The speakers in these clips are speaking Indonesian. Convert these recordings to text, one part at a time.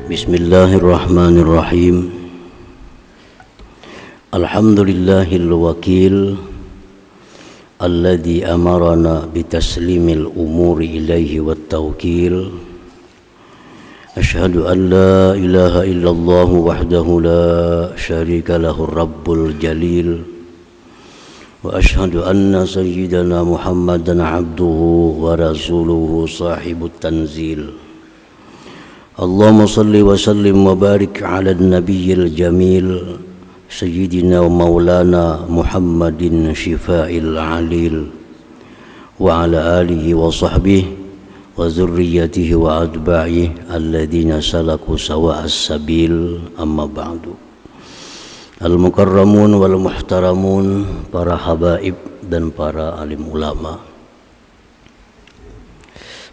Bismillahirrahmanirrahim. Alhamdulillahil wakil alladzi amarana bitaslimil umuri ilaihi wat tawkil. Asyhadu an la ilaha illallah wahdahu la syarika lahu rabbul jalil. Wa asyhadu anna sayyidana Muhammadan abduhu wa rasuluhu sahibut tanzil. Allahumma salli wa sallim wa barik ala nabiyyil jamil sayyidina wa maulana Muhammadin syifa'il alil wa ala alihi wa sahbihi wa zurriyyatihi wa adba'ihi alladhina salaku sawa'as sabil, amma ba'du. Al-mukarramun wal muhtaramun, para habaib dan para alim ulama,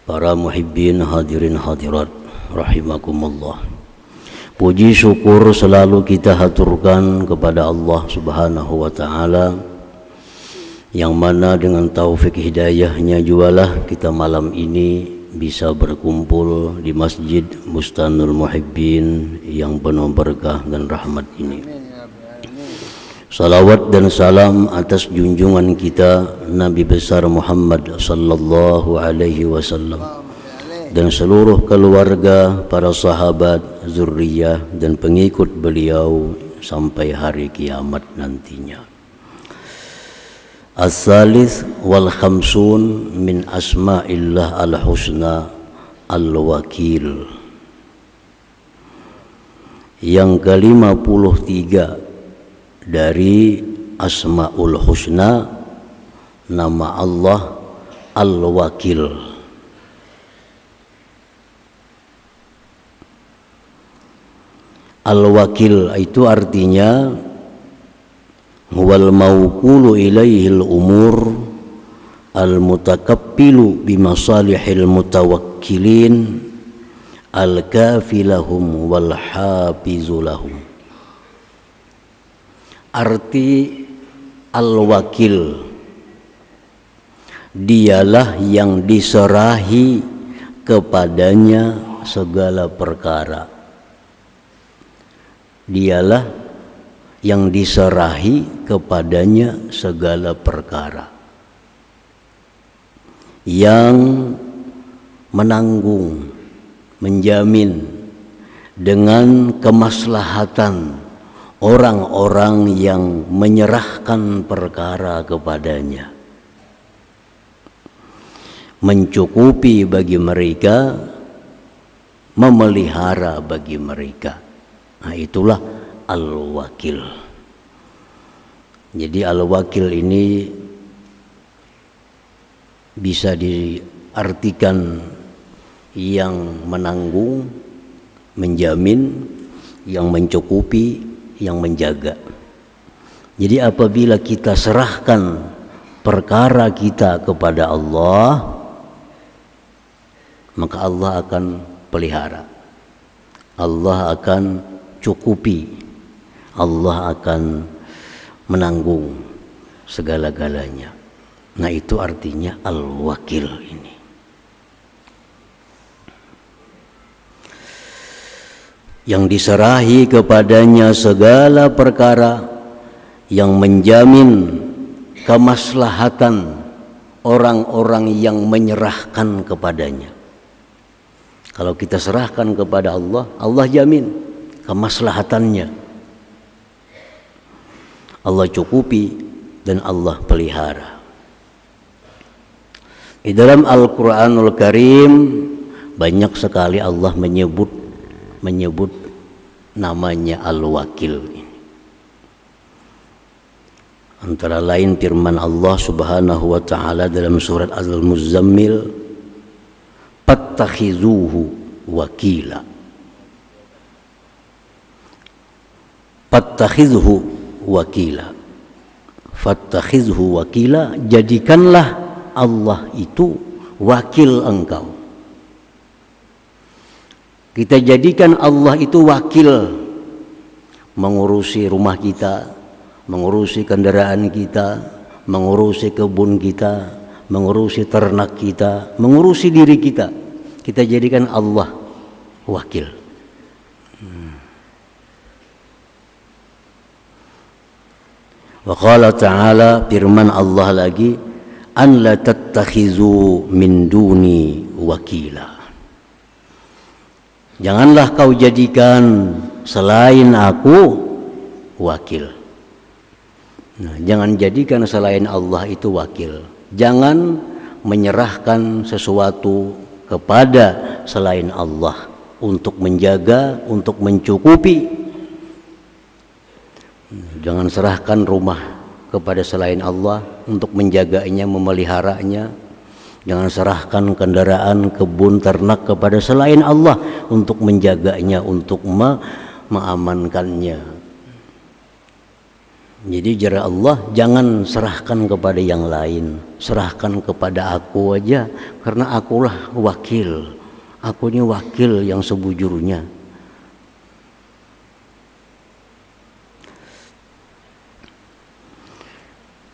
para muhibbin hadirin hadirat rahimakumullah. Puji syukur selalu kita haturkan kepada Allah Subhanahu wa ta'ala, yang mana dengan taufik hidayahnya jualah kita malam ini bisa berkumpul di Masjid Bustanul Muhibbin yang penuh berkah dan rahmat ini. Salawat dan salam atas junjungan kita Nabi besar Muhammad sallallahu alaihi wasallam dan seluruh keluarga, para sahabat, zurriyah dan pengikut beliau sampai hari kiamat nantinya. As-salis wal khamsun min asma'illah al-husna al-wakil. Yang ke-53 dari Asma'ul Husna, nama Allah Al-Wakil. Al-Wakil itu artinya huwal mawqulu ilaihil umur al-mutakappilu bimasalihil mutawakkilin al-kafilahum wal hafizulahum. Arti al-wakil, dialah yang diserahi kepadanya segala perkara. Dialah yang diserahi kepadanya segala perkara, yang menanggung, menjamin dengan kemaslahatan orang-orang yang menyerahkan perkara kepadanya, mencukupi bagi mereka, memelihara bagi mereka. Nah, itulah Al-Wakil. Jadi Al-Wakil ini bisa diartikan yang menanggung, menjamin, yang mencukupi, yang menjaga. Jadi apabila kita serahkan perkara kita kepada Allah, maka Allah akan pelihara, Allah akan cukupi, Allah akan menanggung segala-galanya. Nah, itu artinya Al-Wakil ini. Yang diserahi kepadanya segala perkara, yang menjamin kemaslahatan orang-orang yang menyerahkan kepadanya. Kalau kita serahkan kepada Allah, Allah jamin kemaslahatannya, Allah cukupi dan Allah pelihara. Di dalam Al-Quranul Karim banyak sekali Allah menyebut namanya Al-Wakil. Antara lain firman Allah Subhanahu wa ta'ala dalam surat Al-Muzammil, "Fattakhizuhu wakila." Fattakhizhu wakila. Fattakhizhu wakila, jadikanlah Allah itu wakil engkau. Kita jadikan Allah itu wakil, mengurusi rumah kita, mengurusi kendaraan kita, mengurusi kebun kita, mengurusi ternak kita, mengurusi diri kita. Kita jadikan Allah wakil. Wa qala ta'ala, firman Allah lagi, an la tattakhizu min duni wakila. Janganlah kau jadikan selain aku wakil. Nah, jangan jadikan selain Allah itu wakil. Jangan menyerahkan sesuatu kepada selain Allah untuk menjaga, untuk mencukupi. Jangan serahkan rumah kepada selain Allah untuk menjaganya, memeliharanya. Jangan serahkan kendaraan, kebun, ternak kepada selain Allah untuk menjaganya, untuk mengamankannya. Jadi jara Allah, jangan serahkan kepada yang lain, serahkan kepada aku aja, karena akulah wakil. Aku ini wakil yang sebujurnya.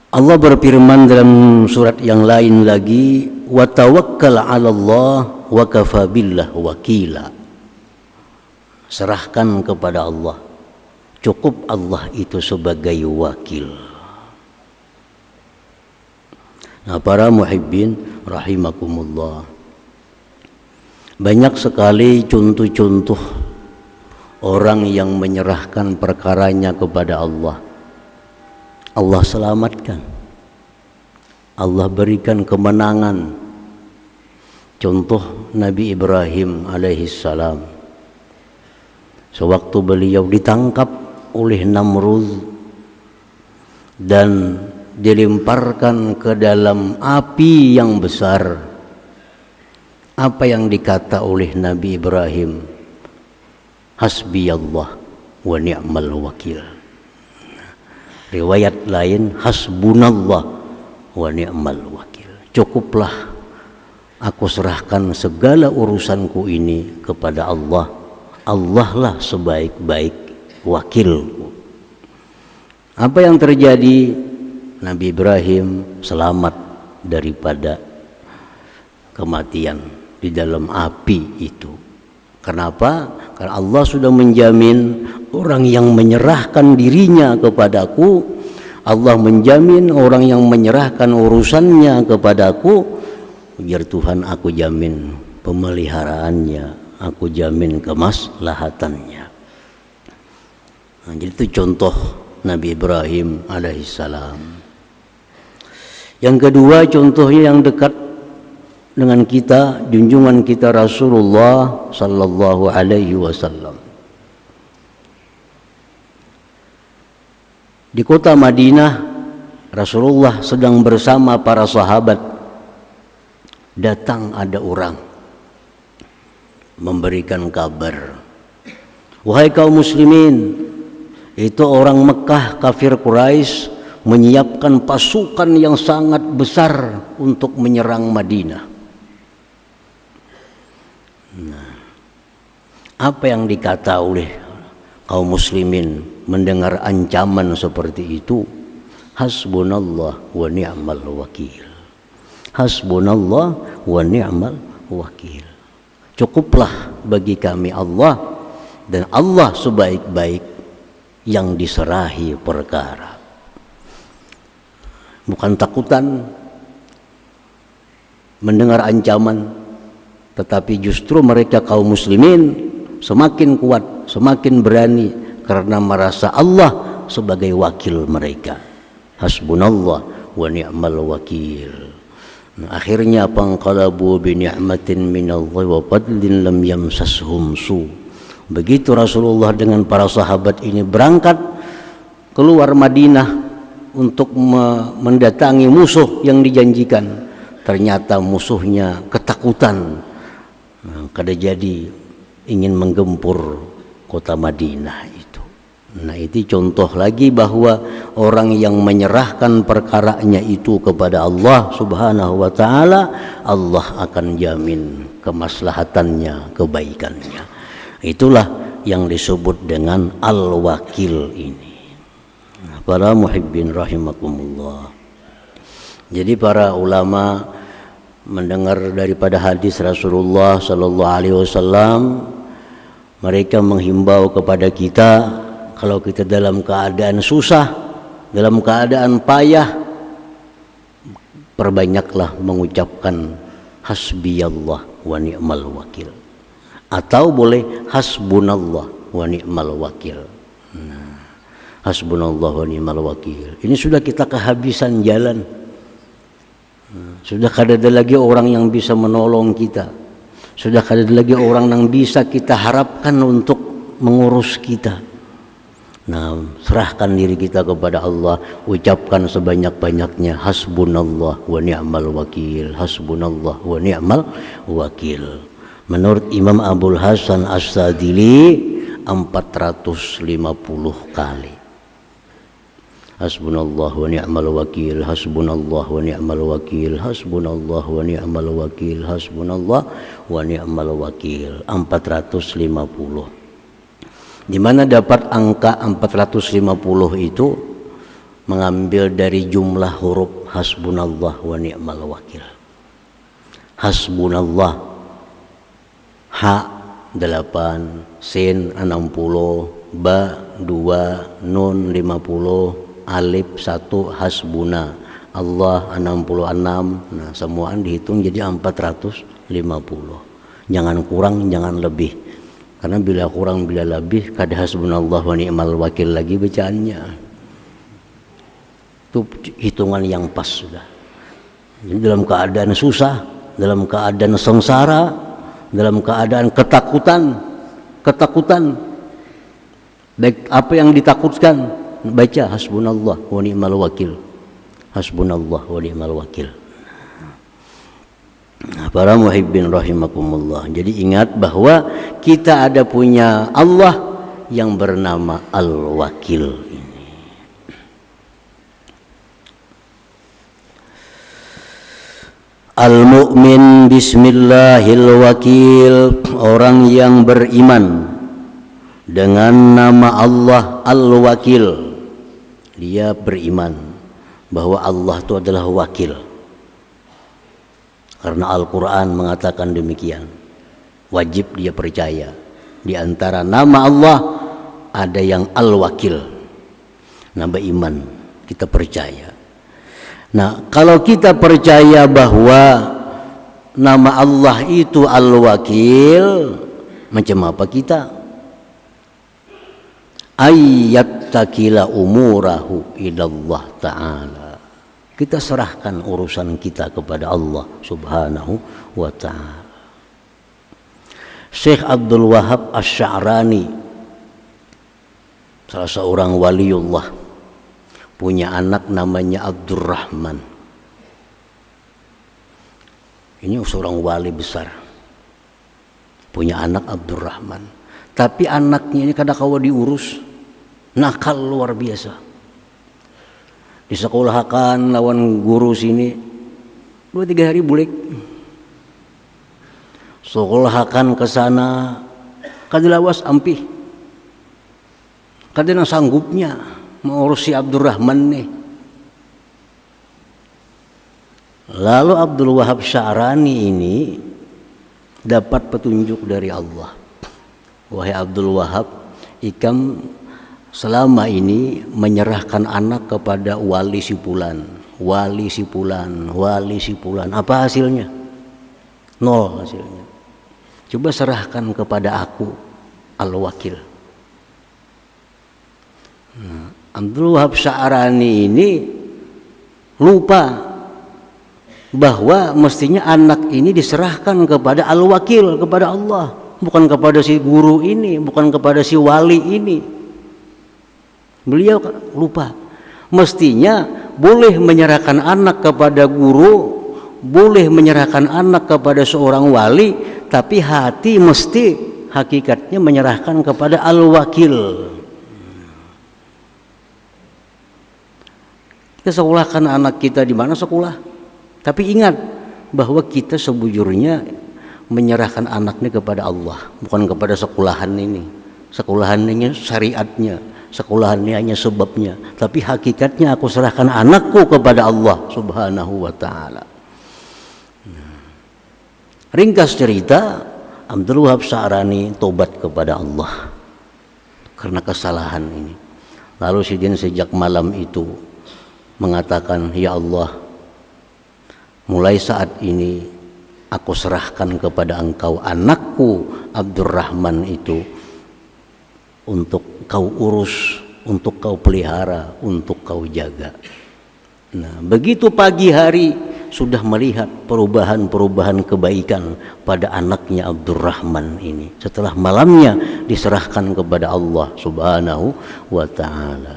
Allah berfirman dalam surat yang lain lagi, wa tawakkal 'ala Allah wa kafa billah wakila. Serahkan kepada Allah, cukup Allah itu sebagai wakil. Nah, para muhibbin rahimakumullah, banyak sekali contoh-contoh orang yang menyerahkan perkaranya kepada Allah. Allah selamatkan, Allah berikan kemenangan. Contoh Nabi Ibrahim alaihissalam, sewaktu beliau ditangkap oleh Namrud dan dilemparkan ke dalam api yang besar, apa yang dikata oleh Nabi Ibrahim? Hasbiyallah wa ni'mal wakil. Riwayat lain, hasbunallah wa ni'mal wakil. Cukuplah aku serahkan segala urusanku ini kepada Allah. Allah lah sebaik-baik wakilku. Apa yang terjadi? Nabi Ibrahim selamat daripada kematian di dalam api itu. Kenapa? Karena Allah sudah menjamin orang yang menyerahkan dirinya kepadaku, Allah menjamin orang yang menyerahkan urusannya kepadaku, biar Tuhan aku jamin pemeliharaannya, aku jamin kemaslahatannya. Nah, jadi itu contoh Nabi Ibrahim alaihissalam. Yang kedua, contohnya yang dekat dengan kita, junjungan kita Rasulullah sallallahu alaihi wasallam. Di kota Madinah, Rasulullah sedang bersama para sahabat. Datang ada orang memberikan kabar, wahai kaum muslimin, itu orang Mekah kafir Quraisy menyiapkan pasukan yang sangat besar untuk menyerang Madinah. Nah, apa yang dikata oleh kaum muslimin mendengar ancaman seperti itu? Hasbunallah wa ni'mal wakil. Hasbunallah wa ni'mal wakil. Cukuplah bagi kami Allah, dan Allah sebaik-baik yang diserahi perkara. Bukan takutan mendengar ancaman, tetapi justru mereka kaum muslimin semakin kuat, semakin berani karena merasa Allah sebagai wakil mereka. Hasbunallah wa ni'mal wakil. Nah, akhirnya panqalabu bi ni'matin minallahi wa fadlin lam yamsashum su. Begitu Rasulullah dengan para sahabat ini berangkat keluar Madinah untuk mendatangi musuh yang dijanjikan, ternyata musuhnya ketakutan. Nah, kada jadi ingin menggempur kota Madinah itu. Nah, itu contoh lagi bahwa orang yang menyerahkan perkaranya itu kepada Allah Subhanahu wa taala, Allah akan jamin kemaslahatannya, kebaikannya. Itulah yang disebut dengan al-wakil ini. Nah, para muhibbin rahimakumullah. Jadi para ulama mendengar daripada hadis Rasulullah sallallahu alaihi wasallam Mereka menghimbau kepada kita, kalau kita dalam keadaan susah, dalam keadaan payah, perbanyaklah mengucapkan hasbiyallah wa ni'mal wakil, atau boleh hasbunallah wa ni'mal wakil. Hasbunallah wa ni'mal wakil. Ini sudah kita kehabisan jalan. Sudah kada ada lagi orang yang bisa menolong kita. Sudah kada ada lagi orang yang bisa kita harapkan untuk mengurus kita. Nah, serahkan diri kita kepada Allah, ucapkan sebanyak-banyaknya hasbunallah wa ni'mal wakil, hasbunallah wa ni'mal wakil. Menurut Imam Abul Hasan As-Sadili 450 kali. Hasbunallah wa ni'mal wakil, hasbunallah wa ni'mal wakil, hasbunallah wa ni'mal wakil, hasbunallah wa ni'mal wakil, 450. Di mana dapat angka 450 itu? Mengambil dari jumlah huruf hasbunallah wa ni'mal wakil. Hasbunallah, ha 8, sin 60, ba 2, nun 50, alif 1, hasbuna, Allah 66. Nah, semuaan dihitung jadi 450. Jangan kurang, jangan lebih. Karena bila kurang, bila lebih, kada hasbunallah wa ni'mal wakil lagi bacaannya. Itu hitungan yang pas sudah. Jadi dalam keadaan susah, dalam keadaan sengsara, dalam keadaan ketakutan, baik apa yang ditakutkan, baca hasbunallah wa ni'mal wakil, hasbunallah wa ni'mal wakil. Nah, para muhibbin rahimakumullah, jadi ingat bahwa kita ada punya Allah yang bernama Al-Wakil ini. Al-mu'min bismillahil wakil, orang yang beriman dengan nama Allah Al-Wakil. Dia beriman bahwa Allah itu adalah wakil. Karena Al-Quran mengatakan demikian. Wajib dia percaya. Di antara nama Allah ada yang Al-Wakil. Nama iman, kita percaya. Nah, kalau kita percaya bahwa nama Allah itu Al-Wakil, macam apa kita? Ayyattakila umurahu ilallah ta'ala. Kita serahkan urusan kita kepada Allah subhanahu wa ta'ala. Syekh Abdul Wahab Asy-Sya'rani, salah seorang waliullah, punya anak namanya Abdurrahman. Ini seorang wali besar, punya anak Abdurrahman. Tapi anaknya ini kadang-kadang diurus, nakal luar biasa. Disekolahkan lawan guru sini 2-3 hari bulik. Sekolahkan ke sana kadilawas ampih. Kadang sanggupnya mengurus si Abdurrahman nih. Lalu Abdul Wahab Sya'rani ini dapat petunjuk dari Allah. Wahai Abdul Wahab, ikam selama ini menyerahkan anak kepada wali si fulan, wali si fulan, wali si fulan. Apa hasilnya? Nol hasilnya. Coba serahkan kepada aku, Al-Wakil. Nah, Abdul Wahab Sya'rani ini lupa bahwa mestinya anak ini diserahkan kepada Al-Wakil, kepada Allah, bukan kepada si guru ini, bukan kepada si wali ini. Beliau lupa. Mestinya boleh menyerahkan anak kepada guru, boleh menyerahkan anak kepada seorang wali, tapi hati mesti hakikatnya menyerahkan kepada Al-Wakil. Kita sekolahkan anak kita di mana sekolah, tapi ingat bahwa kita sebujurnya menyerahkan anaknya kepada Allah, bukan kepada sekolahan ini. Sekolahan ini syariatnya, sekolahannya hanya sebabnya, tapi hakikatnya aku serahkan anakku kepada Allah subhanahu wa ta'ala. Ringkas cerita, Abdul Wahab Sa'rani tobat kepada Allah karena kesalahan ini. Lalu Sidin sejak malam itu mengatakan, ya Allah, mulai saat ini aku serahkan kepada Engkau anakku Abdurrahman itu untuk Kau urus, untuk Kau pelihara, untuk Kau jaga. Nah, begitu pagi hari sudah melihat perubahan-perubahan kebaikan pada anaknya Abdurrahman ini. Setelah malamnya diserahkan kepada Allah Subhanahu wa ta'ala.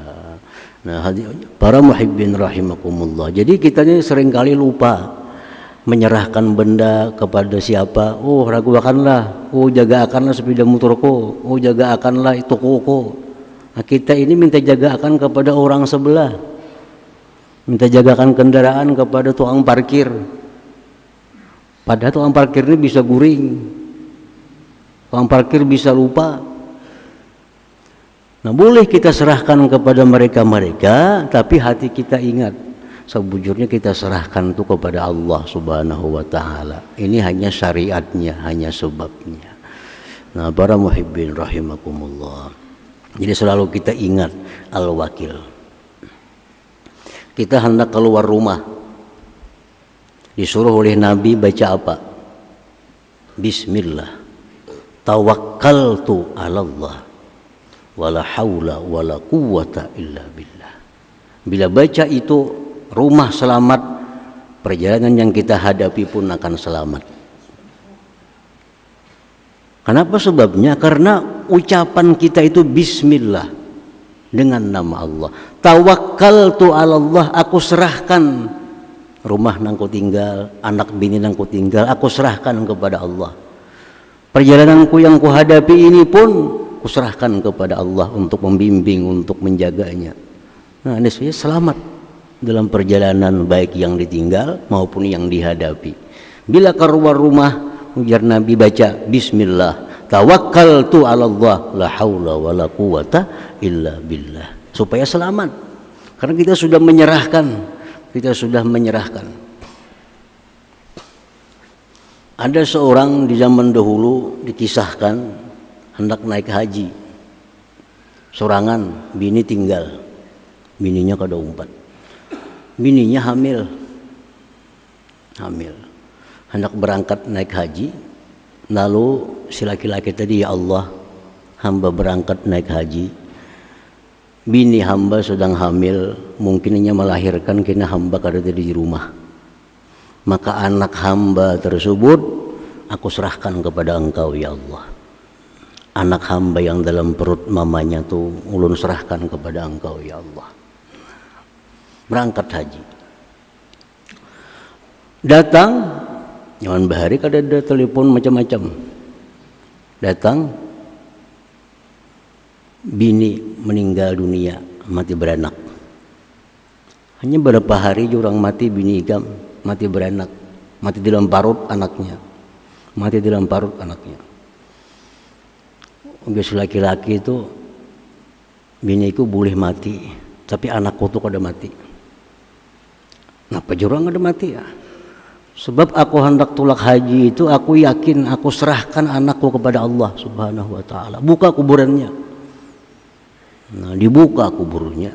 Nah, para muhibbin rahimakumullah. Jadi kita ini seringkali lupa menyerahkan benda kepada siapa. Oh, raguakanlah, oh jaga akanlah sepeda motorku, oh jaga akanlah itu tokoku. Nah, kita ini minta jaga akan kepada orang sebelah, minta jagakan kendaraan kepada tukang parkir. Padahal tukang parkir ini bisa guring, tukang parkir bisa lupa. Nah, boleh kita serahkan kepada mereka-mereka, tapi hati kita ingat, sebujurnya kita serahkan itu kepada Allah Subhanahu wa ta'ala. Ini hanya syariatnya, hanya sebabnya. Nah, para muhibbin rahimakumullah. Jadi selalu kita ingat al-wakil. Kita hendak keluar rumah, disuruh oleh Nabi baca apa? Bismillah, tawakkaltu 'alallah, wala haula wala quwwata illa billah. Bila baca itu, rumah selamat, perjalanan yang kita hadapi pun akan selamat. Kenapa sebabnya? Karena ucapan kita itu bismillah, dengan nama Allah. Tawakkaltu 'alallah, aku serahkan rumah nang ku tinggal, anak bini nang ku tinggal, aku serahkan kepada Allah. Perjalananku yang ku hadapi ini pun ku serahkan kepada Allah untuk membimbing, untuk menjaganya. Nah, ini saya selamat dalam perjalanan baik yang ditinggal maupun yang dihadapi. Bila keluar rumah, ujar Nabi baca bismillah, tawakkaltu 'alallah, la haula wala quwata illa billah, supaya selamat. Karena kita sudah menyerahkan, Ada seorang di zaman dahulu dikisahkan hendak naik haji, sorangan, bini tinggal, bininya kada umpat, bininya hamil, hendak berangkat naik haji. Lalu si laki-laki tadi, ya Allah, hamba berangkat naik haji, bini hamba sedang hamil, mungkinnya melahirkan, kena hamba kada di rumah. Maka anak hamba tersebut aku serahkan kepada Engkau, ya Allah. Anak hamba yang dalam perut mamanya tuh ulun serahkan kepada Engkau, ya Allah. Berangkat haji, datang nyaman bahari, kada ada telepon macam-macam. Datang, bini meninggal dunia, mati beranak. Hanya beberapa hari jurang mati bini igam, mati beranak, mati di dalam parut anaknya, Ugas laki-laki itu, biniku boleh mati, tapi anakku tuh kada mati. Kenapa jurang kada mati ya? Sebab aku hendak tulak haji itu, aku yakin aku serahkan anakku kepada Allah Subhanahu wa ta'ala. Buka kuburannya. Nah, dibuka kuburnya,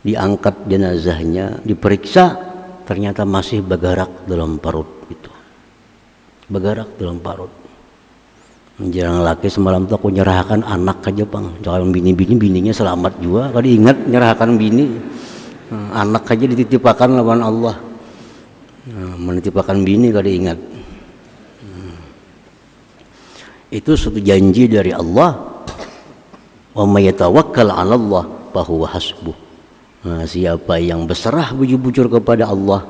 diangkat jenazahnya, diperiksa, ternyata masih bergerak dalam parut itu. Menjelang laki semalam tuh aku nyerahkan anak aja bang, jangan bininya selamat juga. Kada ingat nyerahkan bini, anak aja dititipakan lawan Allah. Menitipakan bini kada ingat. Itu suatu janji dari Allah. Wa may yatawakkal 'ala Allah fa huwa hasbuh. Nah, siapa yang berserah bujur-bujur kepada Allah,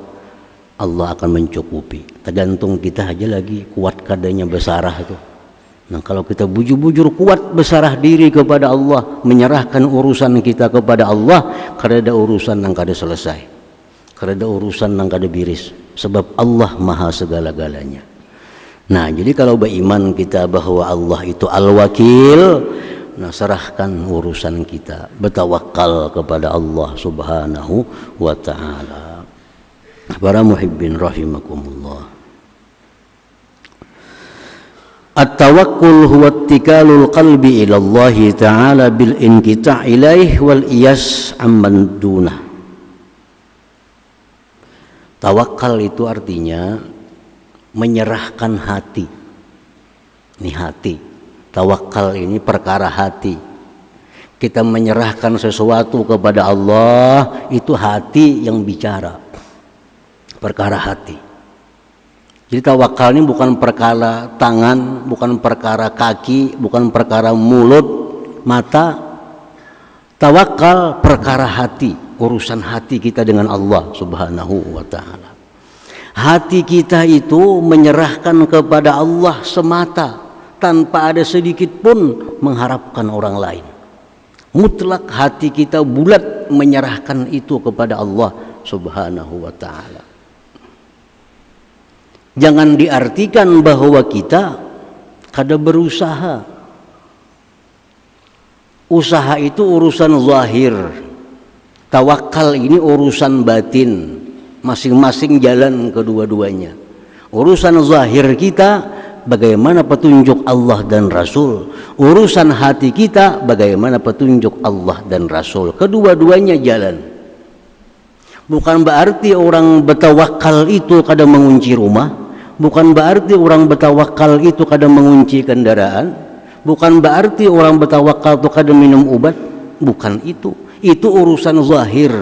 Allah akan mencukupi. Tergantung kita aja lagi kuat kadanya bersarah itu. Nah, kalau kita bujur-bujur kuat bersarah diri kepada Allah, menyerahkan urusan kita kepada Allah, kada ada urusan yang kada selesai, kada ada urusan yang kada biris, sebab Allah maha segala-galanya. Nah, jadi kalau beriman kita bahwa Allah itu al-wakil, nah serahkan urusan kita, bertawakal kepada Allah Subhanahu wa ta'ala. Para muhibbin rahimakumullah. At-tawakkul huwa ittikalul qalbi ila Allah Ta'ala bil inqita' ilaih wal iyas amman dunah. Tawakal itu artinya menyerahkan hati. Ini hati. Tawakal ini perkara hati. Kita menyerahkan sesuatu kepada Allah, itu hati yang bicara. Perkara hati. Jadi tawakal ini bukan perkara tangan, bukan perkara kaki, bukan perkara mulut, mata. Tawakal perkara hati, urusan hati kita dengan Allah Subhanahu wa ta'ala. Hati kita itu menyerahkan kepada Allah semata, tanpa ada sedikit pun mengharapkan orang lain. Mutlak hati kita bulat menyerahkan itu kepada Allah Subhanahu wa ta'ala. Jangan diartikan bahwa kita kada berusaha. Usaha itu urusan zahir. Tawakal ini urusan batin. Masing-masing jalan kedua-duanya. Urusan zahir kita bagaimana petunjuk Allah dan Rasul. Urusan hati kita bagaimana petunjuk Allah dan Rasul. Kedua-duanya jalan. Bukan berarti orang bertawakal itu kadang mengunci rumah. Bukan berarti orang bertawakal itu kadang mengunci kendaraan. Bukan berarti orang bertawakal itu kadang minum obat. Bukan itu. Itu urusan zahir.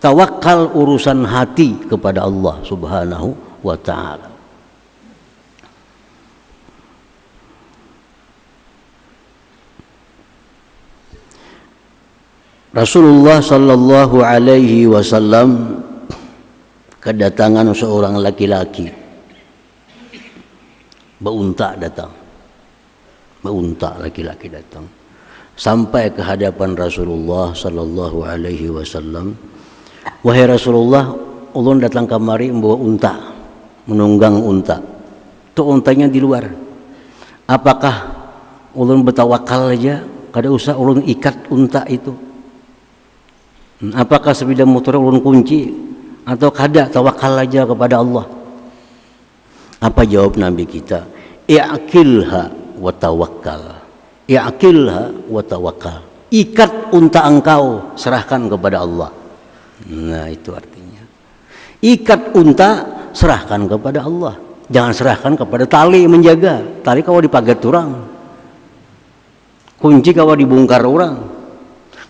Tawakal urusan hati kepada Allah Subhanahu wa ta'ala. Rasulullah sallallahu alaihi wasallam kedatangan seorang laki-laki. Beunta datang. Beunta laki-laki datang. Sampai ke hadapan Rasulullah sallallahu alaihi wasallam. Wahai Rasulullah, ulun datang kamari membawa unta, menunggang unta. Tu untanya di luar. Apakah ulun bertawakal aja, kada usah ulun ikat unta itu? Apakah sebelum motor ulun kunci atau kada tawakal aja kepada Allah? Apa jawab Nabi kita? I'qilha wa tawakkal. I'qilha wa tawakkal. Ikat unta engkau, serahkan kepada Allah. Nah, itu artinya. Ikat unta, serahkan kepada Allah. Jangan serahkan kepada tali menjaga. Tali kau dipagat orang. Kunci kau dibongkar orang.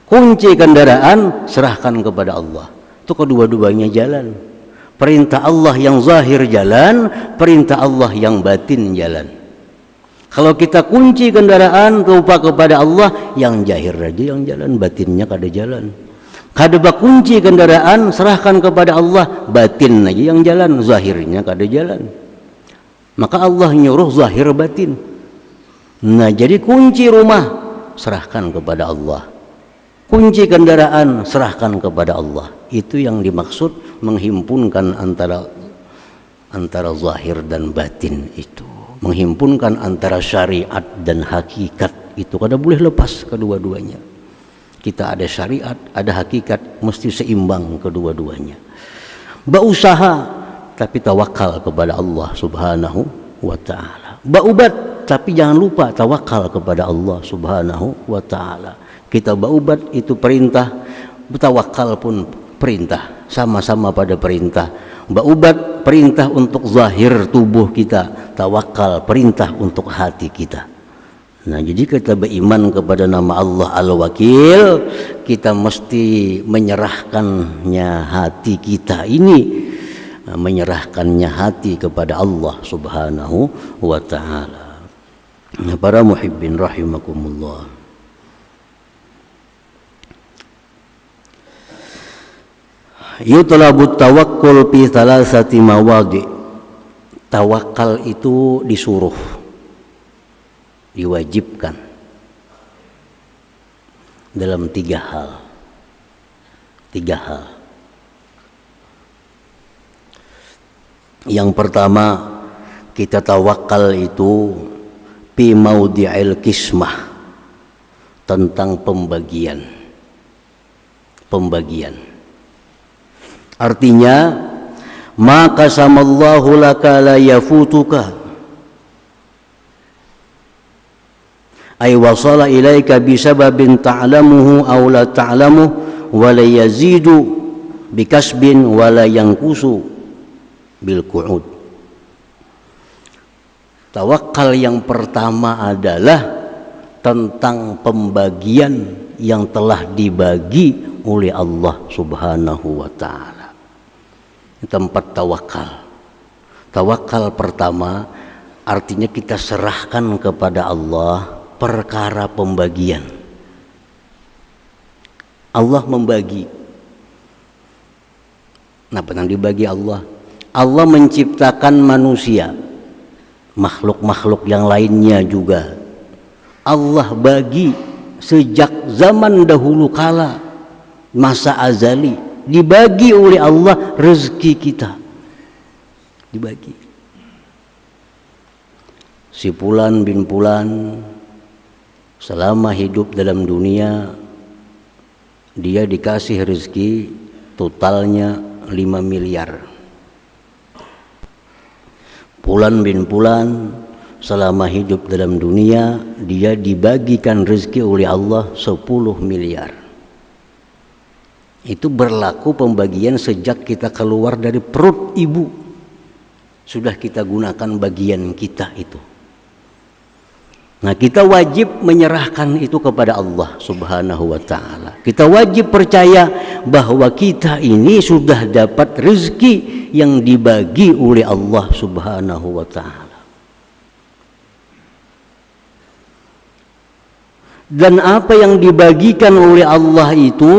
Kunci kendaraan serahkan kepada Allah. Itu kedua-duanya jalan. Perintah Allah yang zahir jalan, perintah Allah yang batin jalan. Kalau kita kunci kendaraan lupa kepada Allah, yang zahir aja yang jalan, batinnya kada jalan. Kada kunci kendaraan serahkan kepada Allah, batin aja yang jalan, zahirnya kada jalan. Maka Allah nyuruh zahir batin. Nah, jadi kunci rumah serahkan kepada Allah. Kunci kendaraan serahkan kepada Allah. Itu yang dimaksud menghimpunkan antara zahir dan batin itu. Menghimpunkan antara syariat dan hakikat itu kada boleh lepas kedua-duanya. Kita ada syariat, ada hakikat, mesti seimbang kedua-duanya. Berusaha tapi tawakal kepada Allah Subhanahu wa ta'ala. Berubat tapi jangan lupa tawakal kepada Allah Subhanahu wa ta'ala. Kita berubat itu perintah, bertawakal pun perintah, sama-sama pada perintah. Berubat perintah untuk zahir tubuh kita, tawakal perintah untuk hati kita. Nah, jadi kita beriman kepada nama Allah Al-Wakil, kita mesti menyerahkannya hati kita ini, menyerahkannya hati kepada Allah Subhanahu wa ta'ala. Nah, para muhibbin rahimakumullah. Yutlabut tawakkul fi thalathati mawadi. Tawakal itu disuruh, diwajibkan dalam tiga hal. Yang pertama, kita tawakal itu fi maudi'il qismah, tentang pembagian. Artinya, maka samallahu laka la yafutuka. ay wasala ilaika bisababin ta'lamuhu aw la ta'lamuhu wa la yazidu bikasbin wa la yanqusu bil qu'ud. Tawakal yang pertama adalah tentang pembagian yang telah dibagi oleh Allah Subhanahu wa taala. Tempat tawakal. Tawakal pertama artinya kita serahkan kepada Allah perkara pembagian. Allah membagi. Apa yang dibagi Allah? Allah menciptakan manusia, makhluk-makhluk yang lainnya juga. Allah bagi sejak zaman dahulu kala, masa azali, dibagi oleh Allah rezeki kita. Dibagi. Si Fulan bin Fulan selama hidup dalam dunia dia dikasih rezeki totalnya 5 miliar. Fulan bin Fulan selama hidup dalam dunia dia dibagikan rezeki oleh Allah 10 miliar. Itu berlaku pembagian sejak kita keluar dari perut ibu. Sudah kita gunakan bagian kita itu. Nah, kita wajib menyerahkan itu kepada Allah Subhanahu wa taala. Kita wajib percaya bahwa kita ini sudah dapat rezeki yang dibagi oleh Allah Subhanahu wa taala. Dan apa yang dibagikan oleh Allah itu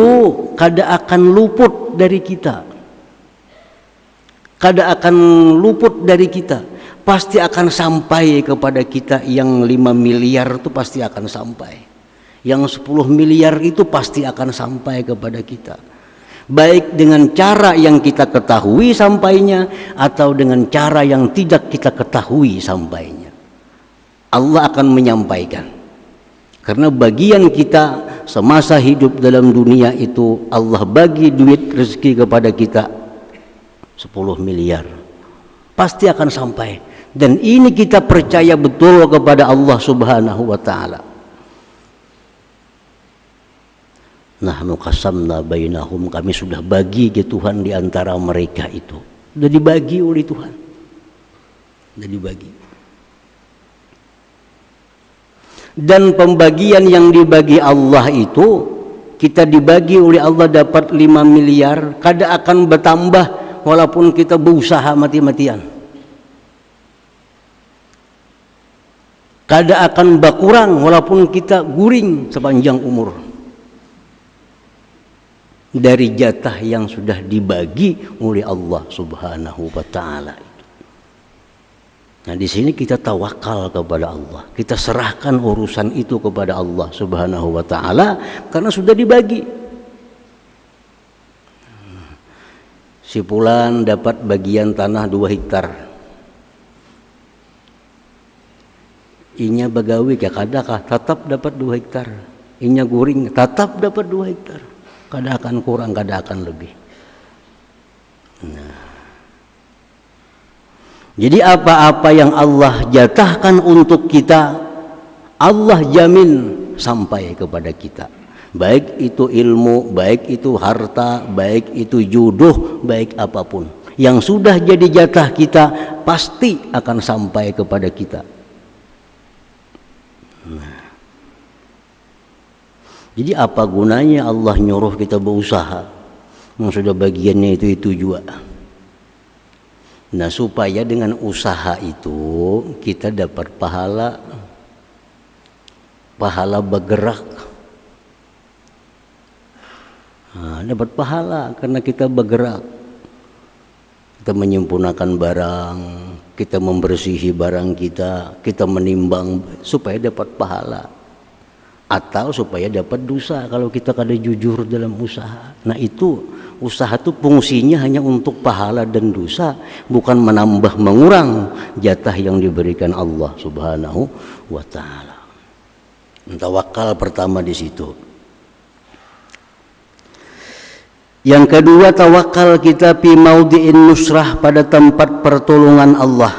kada akan luput dari kita. Kada akan luput dari kita. Pasti akan sampai kepada kita. Yang 5 miliar itu pasti akan sampai. Yang 10 miliar itu pasti akan sampai kepada kita. Baik dengan cara yang kita ketahui sampainya atau dengan cara yang tidak kita ketahui sampainya. Allah akan menyampaikan. Karena bagian kita semasa hidup dalam dunia itu Allah bagi duit rezeki kepada kita 10 miliar. Pasti akan sampai. Dan ini kita percaya betul kepada Allah Subhanahu wa taala. Nahnu qasamna bainahum, kami sudah bagi ke Tuhan di antara mereka itu. Sudah dibagi oleh Tuhan. Sudah dibagi. Dan pembagian yang dibagi Allah itu kita dibagi oleh Allah dapat 5 miliar, kada akan bertambah walaupun kita berusaha mati-matian. Kada akan berkurang walaupun kita guring sepanjang umur dari jatah yang sudah dibagi oleh Allah Subhanahu wa taala. Nah, di sini kita tawakal kepada Allah. Kita serahkan urusan itu kepada Allah Subhanahu wa taala karena sudah dibagi. Si Fulan dapat bagian tanah 2 hektar. Inya bagawi ke kadakah tetap dapat 2 hektar. Inya guring tetap dapat 2 hektar. Kada akan kurang, kada akan lebih. Nah. Jadi apa-apa yang Allah jatahkan untuk kita, Allah jamin sampai kepada kita. Baik itu ilmu, baik itu harta, baik itu jodoh, baik apapun. Yang sudah jadi jatah kita pasti akan sampai kepada kita. Nah. Jadi apa gunanya Allah nyuruh kita berusaha? Yang sudah bagiannya itu juga. Nah, supaya dengan usaha itu kita dapat pahala bergerak. Nah, dapat pahala karena kita bergerak. Kita menyempurnakan barang, kita membersihi barang kita, kita menimbang supaya dapat pahala. Atau supaya dapat dosa kalau kita kada jujur dalam usaha. Nah, itu usaha itu fungsinya hanya untuk pahala dan dosa, bukan menambah mengurang jatah yang diberikan Allah Subhanahu wa taala. Tawakal pertama di situ. Yang kedua, tawakal kita fi maudhi'in nusrah, pada tempat pertolongan Allah.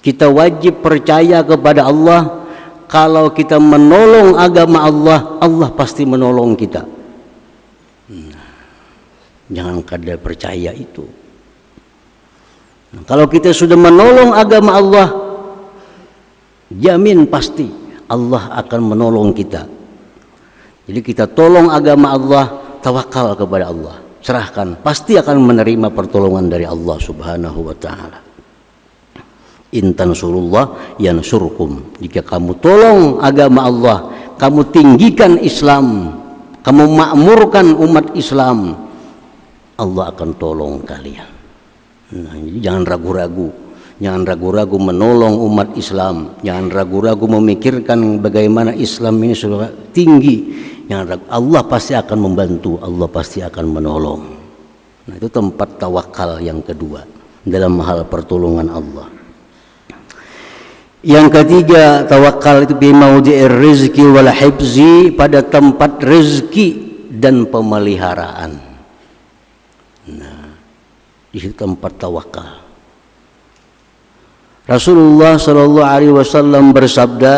Kita wajib percaya kepada Allah kalau kita menolong agama Allah, Allah pasti menolong kita. Jangan kada percaya itu. Kalau kita sudah menolong agama Allah, jamin pasti Allah akan menolong kita. Jadi kita tolong agama Allah, tawakal kepada Allah, serahkan, pasti akan menerima pertolongan dari Allah Subhanahu wa taala. In tansurullah yansurkum. Jika kamu tolong agama Allah, kamu tinggikan Islam, kamu makmurkan umat Islam, Allah akan tolong kalian. Nah, jadi jangan ragu-ragu, jangan ragu-ragu menolong umat Islam, jangan ragu-ragu memikirkan bagaimana Islam ini sudah tinggi. Jangan ragu, Allah pasti akan membantu, Allah pasti akan menolong. Nah, itu tempat tawakal yang kedua dalam hal pertolongan Allah. Yang ketiga, tawakal itu bi maudhi'ir rizqi wal hifzi, pada tempat rezeki dan pemeliharaan. Nah, itu tempat tawakal. Rasulullah sallallahu alaihi wasallam bersabda,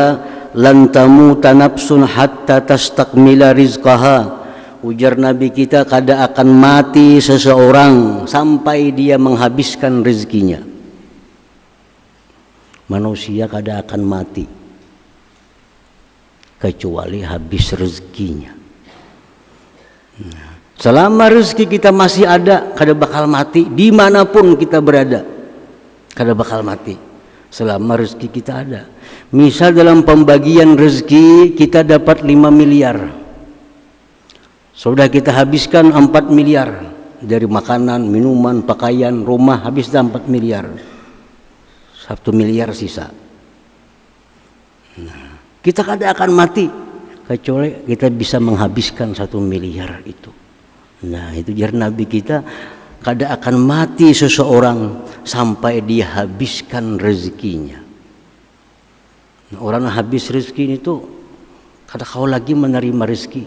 "Lan tamuta nafsun hatta tastakmila rizqaha." Ujar Nabi kita, kada akan mati seseorang sampai dia menghabiskan rezekinya. Manusia kada akan mati kecuali habis rezekinya. Selama rezeki kita masih ada, kada bakal mati. Dimanapun kita berada, kada bakal mati selama rezeki kita ada. Misal dalam pembagian rezeki kita dapat 5 miliar, sudah kita habiskan 4 miliar dari makanan, minuman, pakaian, rumah, habis dah 4 miliar. 1 miliar sisa. Nah, kita kada akan mati kecuali kita bisa menghabiskan 1 miliar itu. Nah, itu jar Nabi kita, kada akan mati seseorang sampai dia habiskan rezekinya. Nah, orang habis rezeki itu kada kau lagi menerima rezeki,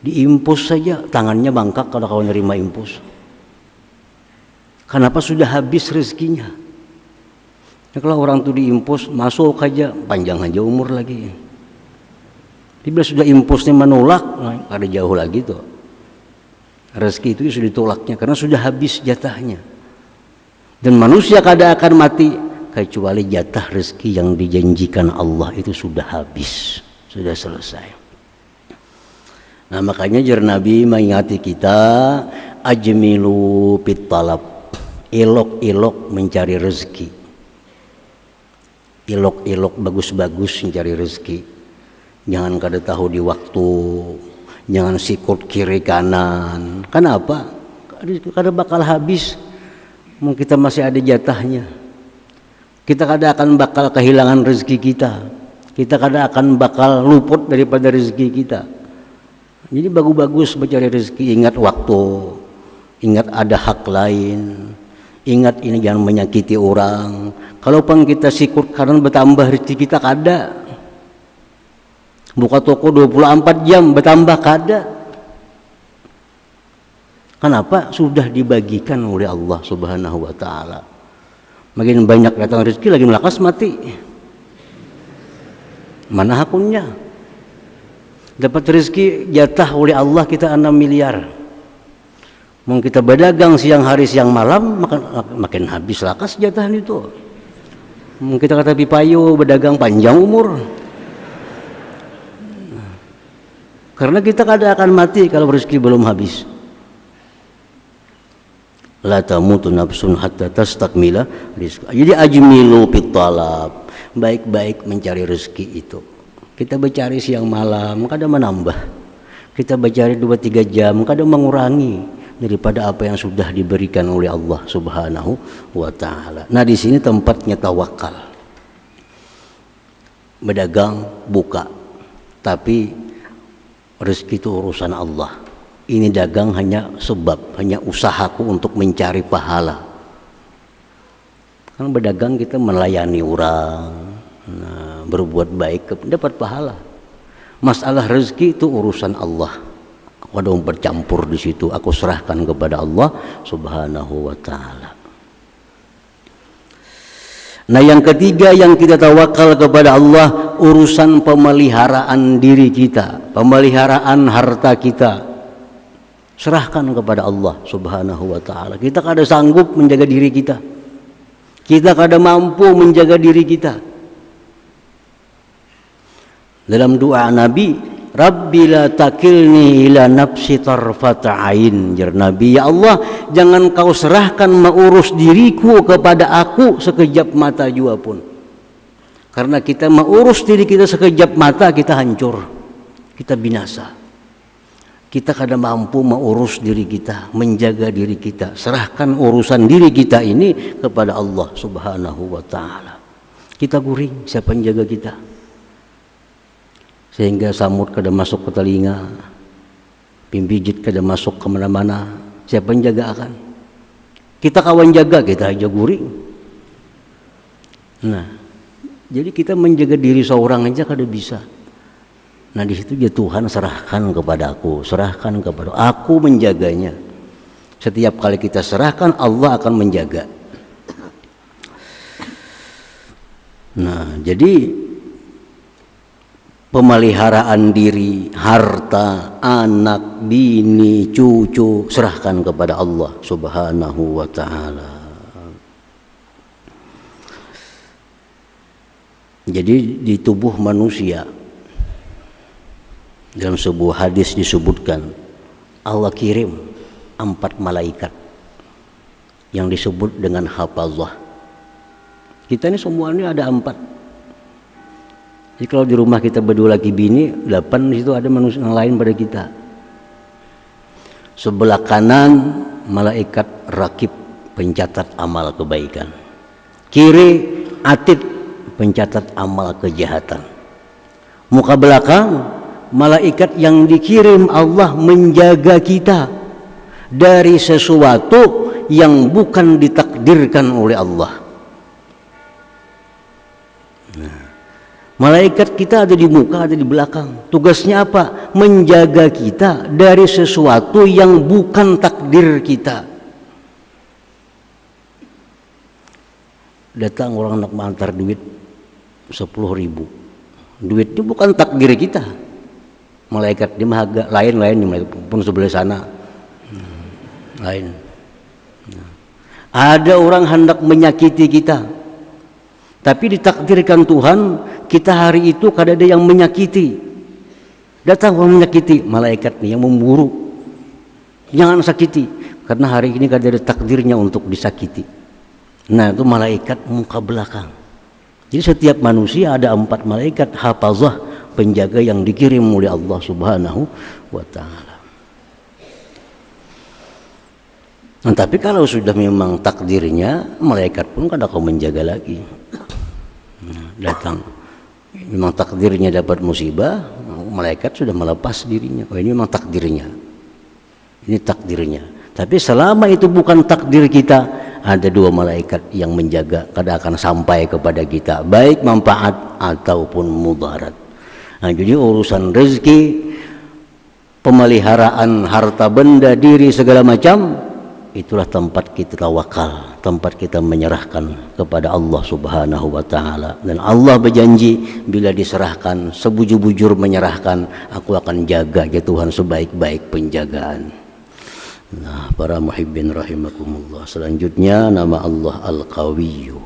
diimpus saja tangannya bangkak kalau kau menerima impus. Kenapa? Sudah habis rezekinya. Ya, kalau orang itu diimpus, masuk aja, panjang aja umur lagi. Bila sudah impusnya menolak, nah, ada jauh lagi tuh. Rezeki itu sudah ditolaknya karena sudah habis jatahnya. Dan manusia kada akan mati kecuali jatah rezeki yang dijanjikan Allah itu sudah habis, sudah selesai. Nah, makanya jar Nabi mengingati kita, ajmilu fit talab, elok-elok mencari rezeki. Elok-elok bagus-bagus mencari rezeki. Jangan kada tahu di waktu, jangan sikut kiri kanan. Kenapa? Kada bakal habis. Mungkin kita masih ada jatahnya. Kita kada akan bakal kehilangan rezeki kita. Kita kada akan bakal luput daripada rezeki kita. Jadi bagus-bagus mencari rezeki. Ingat waktu, ingat ada hak lain, ingat ini jangan menyakiti orang. Kalau pun kita sikut kanan bertambah rezeki kita kada. Buka toko 24 jam bertambah kada. Kenapa? Sudah dibagikan oleh Allah Subhanahu wa taala. Makin banyak datang rezeki lagi melakas mati. Mana hakunnya? Dapat rezeki jatah oleh Allah kita 6 miliar. Mau kita berdagang siang hari siang malam makin habis lakas jatah itu. Mau kita kata pipayo berdagang panjang umur. Karena kita kada akan mati kalau rezeki belum habis. La tamutu nafsun hatta tastakmila rizqa. Jadi ajmilu fit talab, baik-baik mencari rezeki itu. Kita mencari siang malam kadang menambah, kita mencari 2-3 jam kadang mengurangi daripada apa yang sudah diberikan oleh Allah Subhanahu wa taala. Nah, di sini tempatnya tawakal. Berdagang buka, tapi rezeki itu urusan Allah. Ini dagang hanya sebab, hanya usahaku untuk mencari pahala. Kan berdagang kita melayani orang, nah, berbuat baik dapat pahala. Masalah rezeki itu urusan Allah. Aku ada bercampur di situ, aku serahkan kepada Allah Subhanahu wa taala. Nah, yang ketiga yang kita tawakal kepada Allah, bab urusan pemeliharaan diri kita, pemeliharaan harta kita, serahkan kepada Allah Subhanahu wa ta'ala. Kita kada sanggup menjaga diri kita, kita kada mampu menjaga diri kita. Dalam doa Nabi, Rabbi la takilni ila nafsi tarfata ain, jar Nabi, ya Allah, jangan kau serahkan mengurus diriku kepada aku sekejap mata jua pun. Karena kita mengurus diri kita sekejap mata, kita hancur, kita binasa. Kita kada mampu mengurus diri kita, menjaga diri kita. Serahkan urusan diri kita ini kepada Allah Subhanahu wa ta'ala. Kita guring, siapa yang jaga kita? Sehingga samut kada masuk ke telinga, pimpijit kada masuk ke mana-mana, siapa yang jaga akan? Kita kawan jaga, kita aja guring. Nah, jadi kita menjaga diri seorang aja kada bisa. Nah, di situ ya Tuhan serahkan kepada aku, serahkan kepada aku menjaganya. Setiap kali kita serahkan, Allah akan menjaga. Nah, jadi pemeliharaan diri, harta, anak, bini, cucu, serahkan kepada Allah Subhanahu wa ta'ala. Jadi di tubuh manusia, dalam sebuah hadis disebutkan, Allah kirim 4 malaikat yang disebut dengan hafazah. Kita ini semuanya ada 4. Jadi kalau di rumah kita berdua laki bini, 8 di situ ada manusia yang lain pada kita. Sebelah kanan malaikat rakib pencatat amal kebaikan. Kiri atid pencatat amal kejahatan. Muka belakang malaikat yang dikirim Allah menjaga kita dari sesuatu yang bukan ditakdirkan oleh Allah. Malaikat kita ada di muka, ada di belakang. Tugasnya apa? Menjaga kita dari sesuatu yang bukan takdir kita. Datang orang nak mengantar duit 10.000. Duit itu bukan takdir kita. Malaikat dia mahaga lain-lain di malaikat pun sebelah sana. Lain. Ada orang hendak menyakiti kita, tapi ditakdirkan Tuhan kita hari itu kada ada yang menyakiti. Datang orang menyakiti, malaikat nih yang memburu, jangan sakiti, karena hari ini kada ada takdirnya untuk disakiti. Nah, itu malaikat muka belakang. Jadi setiap manusia ada 4 malaikat hafazah, penjaga yang dikirim oleh Allah Subhanahu wa ta'ala. Nah, tapi kalau sudah memang takdirnya, malaikat pun kada kau menjaga lagi. Nah, datang memang takdirnya dapat musibah, malaikat sudah melepas dirinya. Oh, ini memang takdirnya, ini takdirnya. Tapi selama itu bukan takdir kita, ada 2 malaikat yang menjaga, kada akan sampai kepada kita baik manfaat ataupun mudarat. Nah, jadi urusan rezeki, pemeliharaan harta benda, diri segala macam, itulah tempat kita tawakal, tempat kita menyerahkan kepada Allah Subhanahu wa ta'ala. Dan Allah berjanji bila diserahkan, sebujur-bujur menyerahkan, aku akan jaga ya Tuhan sebaik-baik penjagaan. Nah, para muhibbin rahimakumullah, selanjutnya nama Allah Al-Qawiyyu.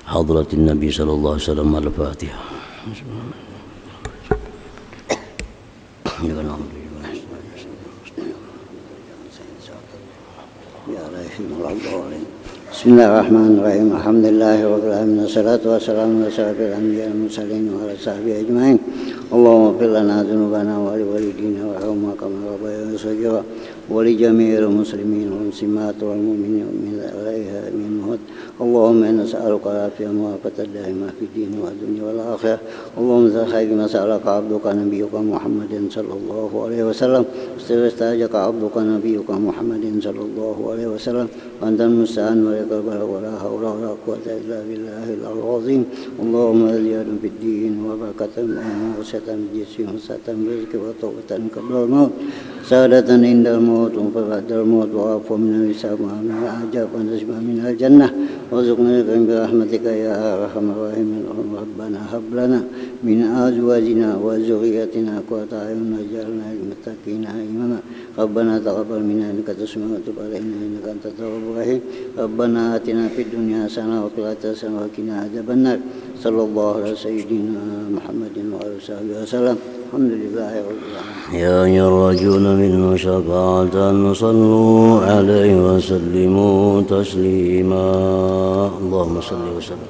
Hadratin Nabi sallallahu alaihi wasallam. Al-Fatihah. Bismillahirrahmanirrahim. Alhamdulillahirabbil alamin. Wassalatu wassalamu ala asyrafil anbiya'i wal mursalin wa ala sahbihi ajmain. Allahumma ighfir lana dzunubana wa li walidina warhamhum kama rabbayana shaghira wa li jami'il muslimin wal muslimat wal mu'minin min alaiha min muhad. Allahumma inna nas'aluka al-afiyah wa al-daima fi din wa dunya wal akhirah. Allahumma zakhayna ma sa'alaka 'abduka nabiyyuka Muhammadin sallallahu alaihi wasallam. Istajaka 'abduka nabiyyuka Muhammadin sallallahu alaihi wasallam. Anta al-musta'an wa la hawla wa la quwwata illa billahil azim. Allahumma ziyadna fid din wa barakatan wa wasatan jismin wasatan rizqi wa tawbatan qabla al-maut. Sa'adatan indal maut wa ba'dal maut wa afwa min al-hisab wa min al-ajab wa najma min al-jannah. وارزقنا برحمتك يا أرحم الراحمين ربنا هب لنا من أزواجنا وذرياتنا قرة أعين واجعلنا للمتقين إماما ربنا تقبل منا إنك تسمع وتب علينا إنك أنت التواب الرحيم ربنا آتنا في الدنيا حسنة وفي الآخرة حسنة وقنا عذاب النار صلى الله على سيدنا محمد وعلى آله وصحبه وسلم الحمد لله رب العالمين. يا يرجون منه شفاعة صلوا عليه وسلموا تسليما اللهم صل وسلم